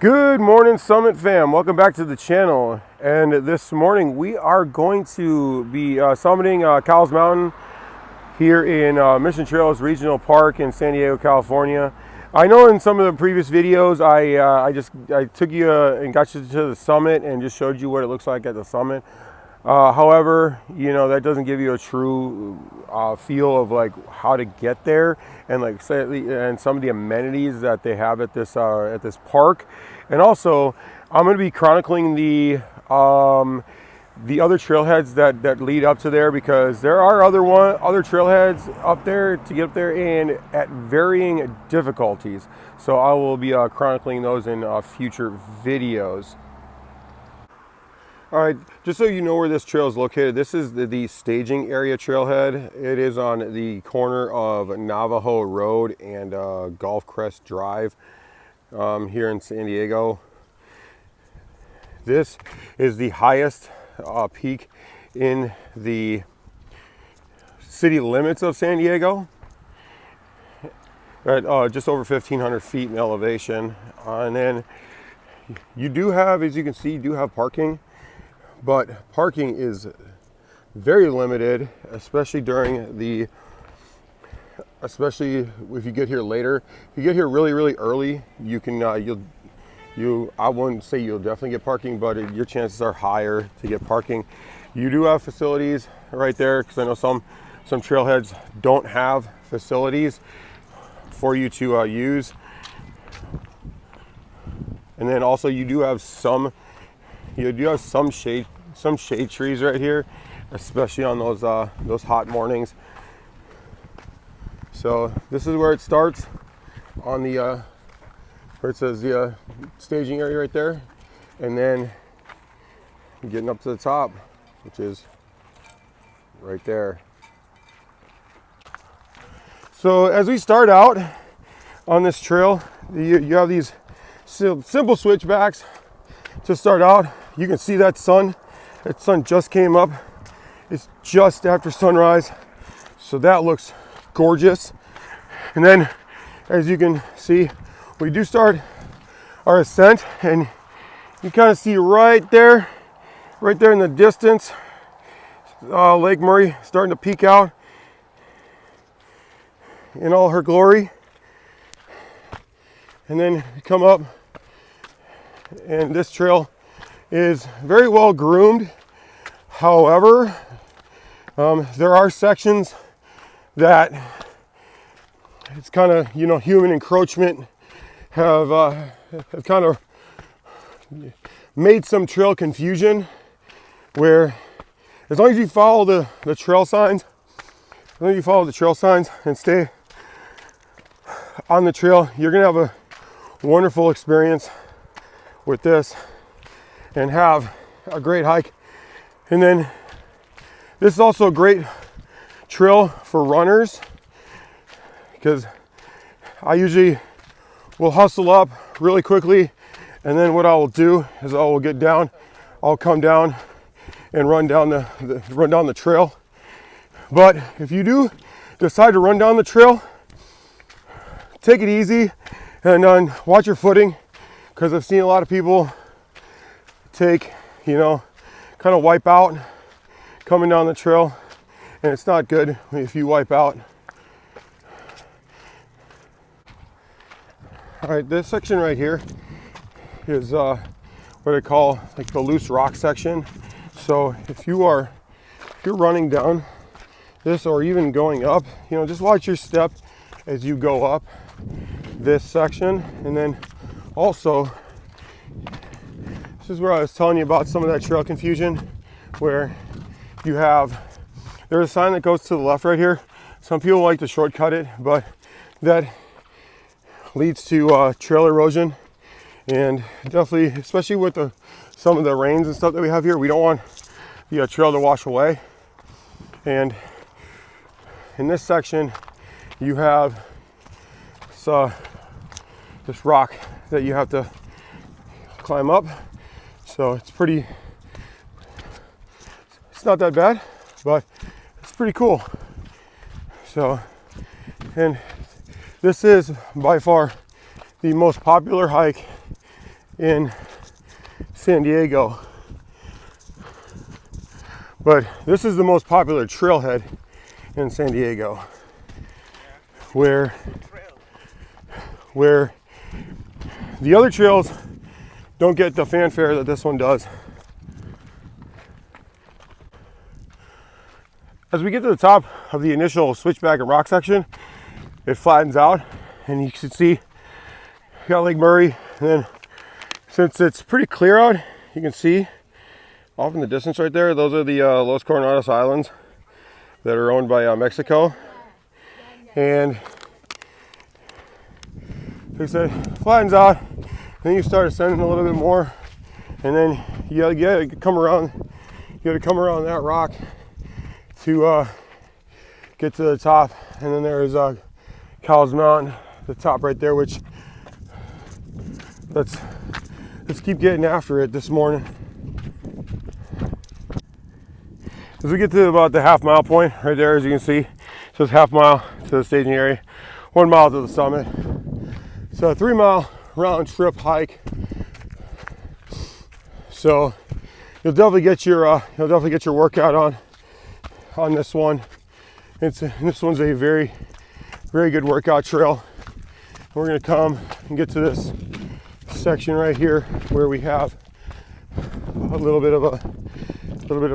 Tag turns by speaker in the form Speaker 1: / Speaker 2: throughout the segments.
Speaker 1: Good morning, Summit fam. Welcome back to the channel. And this morning we are going to be summiting Cowles Mountain here in Mission Trails Regional Park in San Diego, California. I know in some of the previous videos I took you and got you to the summit and just showed you what it looks like at the summit. However, you know, that doesn't give you a true feel of like how to get there and like and some of the amenities that they have at this park. And also, I'm going to be chronicling the other trailheads that lead up to there, because there are other trailheads up there to get up there and at varying difficulties. So I will be chronicling those in future videos. All right, just so you know where this trail is located, this is the staging area trailhead. It is on the corner of Navajo Road and Golf Crest Drive here in San Diego. This is the highest peak in the city limits of San Diego, at just over 1,500 feet in elevation. And then you do have, as you can see, you do have parking. But parking is very limited, especially if you get here later. If you get here really early, you can I wouldn't say you'll definitely get parking, but your chances are higher to get parking. You do have facilities right there, because I know some trailheads don't have facilities for you to use. And then also you do have some shade trees right here, especially on those hot mornings. So this is where it starts, on the where it says the staging area right there, and then getting up to the top, which is right there. So as we start out on this trail, you have these simple switchbacks to start out. You can see that sun just came up. It's just after sunrise, so that looks gorgeous. And then, as you can see, we do start our ascent, and you kind of see right there in the distance, Lake Murray starting to peek out in all her glory. And then you come up, and this trail is very well groomed. However, there are sections that it's kind of, human encroachment have kind of made some trail confusion, where as long as you follow the trail signs, and stay on the trail, you're gonna have a wonderful experience with this and have a great hike. And then this is also a great trail for runners, because I usually will hustle up really quickly, and then what I will do is I'll come down and run down the trail. But if you do decide to run down the trail, take it easy and watch your footing, because I've seen a lot of people kind of wipe out coming down the trail, and it's not good if you wipe out. All right, this section right here is what I call like the loose rock section. So if you're running down this, or even going up, just watch your step as you go up this section. And then also, this is where I was telling you about some of that trail confusion, where there's a sign that goes to the left right here. Some people like to shortcut it, but that leads to trail erosion. And definitely, especially with some of the rains and stuff that we have here, we don't want the trail to wash away. And in this section, you have this rock that you have to climb up. So it's not that bad, but it's pretty cool. So, and this is by far the most popular hike in San Diego. But this is the most popular trailhead in San Diego, where the other trails don't get the fanfare that this one does. As we get to the top of the initial switchback and rock section, it flattens out, and you can see you got Lake Murray. And then, since it's pretty clear out, you can see off in the distance right there, those are the Los Coronados Islands that are owned by Mexico. And like I said, flattens out. Then you start ascending a little bit more, and then you gotta come around. You gotta come around that rock to get to the top. And then there's Cowles Mountain, the top right there. Which let's keep getting after it this morning. As we get to about the half-mile point right there, as you can see, so it's half mile to the staging area, 1 mile to the summit. So a 3-mile round trip hike. So you'll definitely get your workout on this one. This one's a very good workout trail. We're gonna come and get to this section right here where we have a little bit of a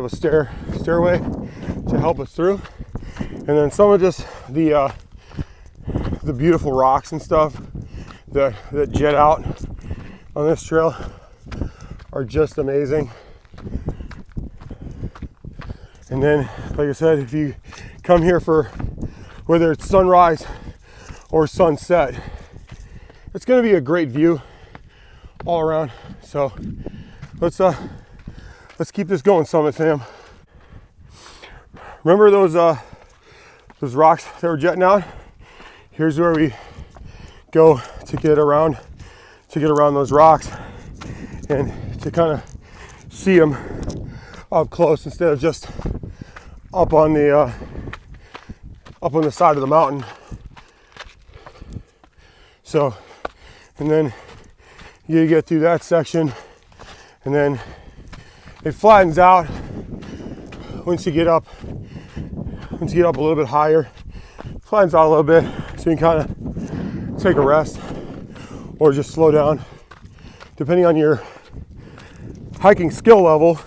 Speaker 1: stairway to help us through, and then some of just the beautiful rocks and stuff that jet out on this trail are just amazing. And then, like I said, if you come here for whether it's sunrise or sunset, it's going to be a great view all around. So let's keep this going, Summit fam. Remember those rocks that were jetting out? Here's where we go to get around those rocks and to kind of see them up close instead of just up on the side of the mountain. So, and then you get through that section, and then it flattens out once you get up a little bit higher. Flattens out a little bit, so you can kind of take a rest or just slow down, depending on your hiking skill level.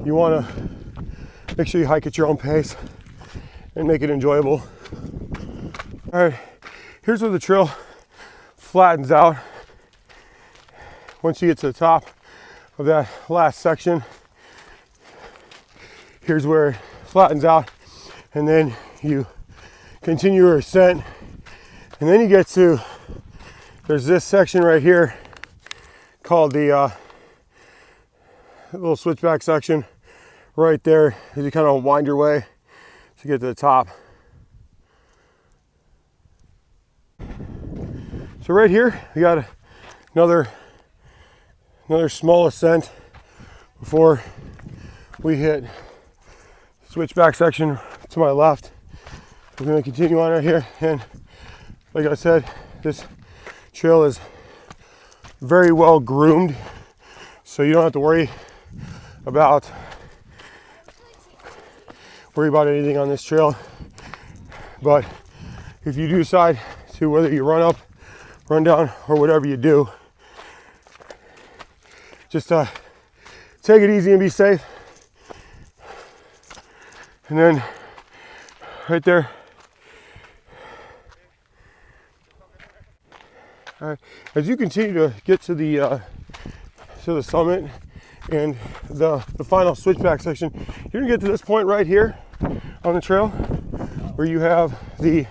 Speaker 1: You want to make sure you hike at your own pace and make it enjoyable. All right, here's where the trail flattens out. Once you get to the top of that last section, here's where it flattens out, and then you continue your ascent, and then you get to, there's this section right here called the little switchback section right there, as you kind of wind your way to get to the top. So right here we got another small ascent before we hit switchback section to my left. We're going to continue on right here, and like I said, this trail is very well groomed, so you don't have to worry about anything on this trail. But if you do decide to, whether you run up, run down, or whatever you do, just take it easy and be safe. And then right there, all right, as you continue to get to the summit and the final switchback section, you're gonna get to this point right here on the trail where you have the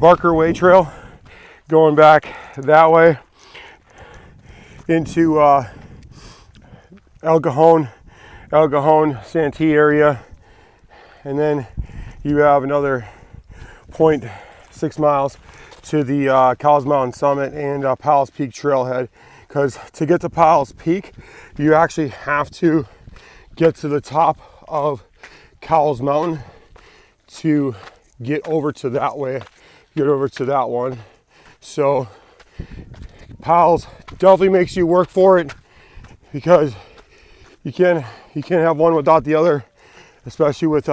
Speaker 1: Barker Way Trail going back that way into El Cajon, Santee area. And then you have another 0.6 miles to the Cowles Mountain summit and Powell's Peak Trailhead. Because to get to Powell's Peak, you actually have to get to the top of Cowles Mountain to get over to that way, get over to that one. So Powell's definitely makes you work for it, because you can't have one without the other, especially with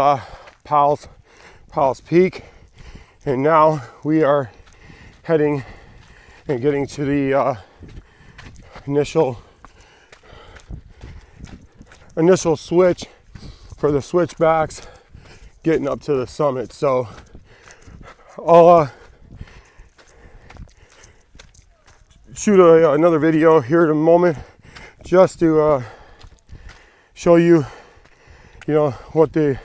Speaker 1: Powell's Peak. And now we are heading and getting to the initial switch for the switchbacks, getting up to the summit. So I'll shoot another video here in a moment, just to show you, what the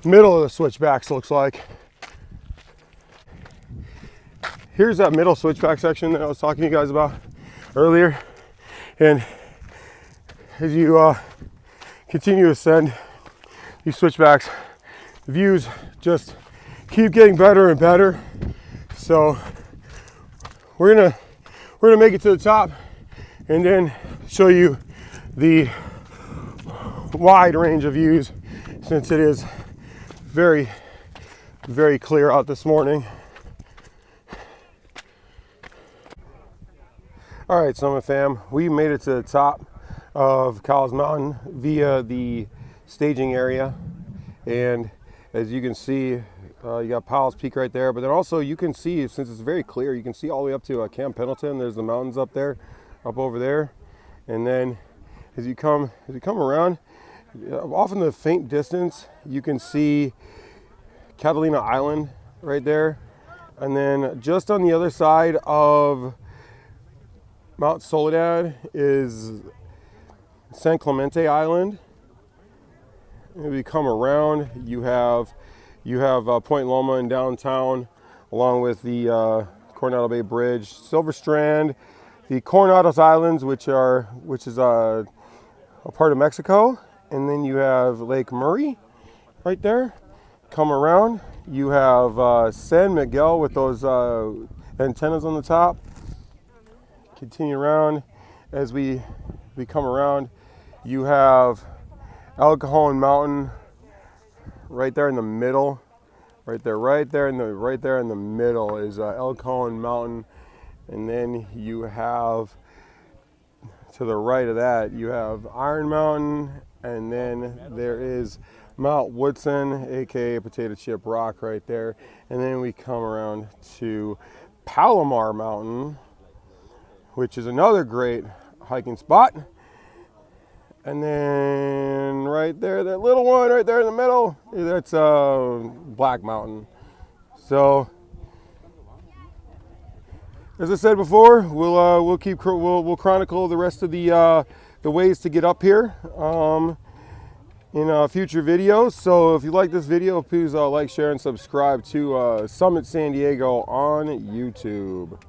Speaker 1: middle of the switchbacks looks like. Here's that middle switchback section that I was talking to you guys about earlier. And as you continue to ascend these switchbacks, the views just keep getting better and better. So we're gonna make it to the top and then show you the wide range of views, since it is very, very clear out this morning. All right, Summit fam, we made it to the top of Cowles Mountain via the staging area. And as you can see, you got Powell's Peak right there, but then also you can see, since it's very clear, you can see all the way up to Camp Pendleton. There's the mountains up there, up over there. And then as you come around, off in the faint distance, you can see Catalina Island right there. And then just on the other side of Mount Soledad is San Clemente Island. And we come around, you have Point Loma in downtown, along with the Coronado Bay Bridge, Silver Strand, the Coronados Islands, which is a part of Mexico, and then you have Lake Murray right there. Come around, you have San Miguel with those antennas on the top. Continue around. As we come around, you have El Cajon Mountain right there in the middle. Right there in the middle is El Cajon Mountain. And then you have, to the right of that, you have Iron Mountain, and then there is Mount Woodson, aka Potato Chip Rock right there. And then we come around to Palomar Mountain, which is another great hiking spot. And then right there, that little one right there in the middle, that's Black Mountain. So as I said before, we'll chronicle the rest of the ways to get up here in future videos. So if you like this video, please like, share, and subscribe to Summit San Diego on YouTube.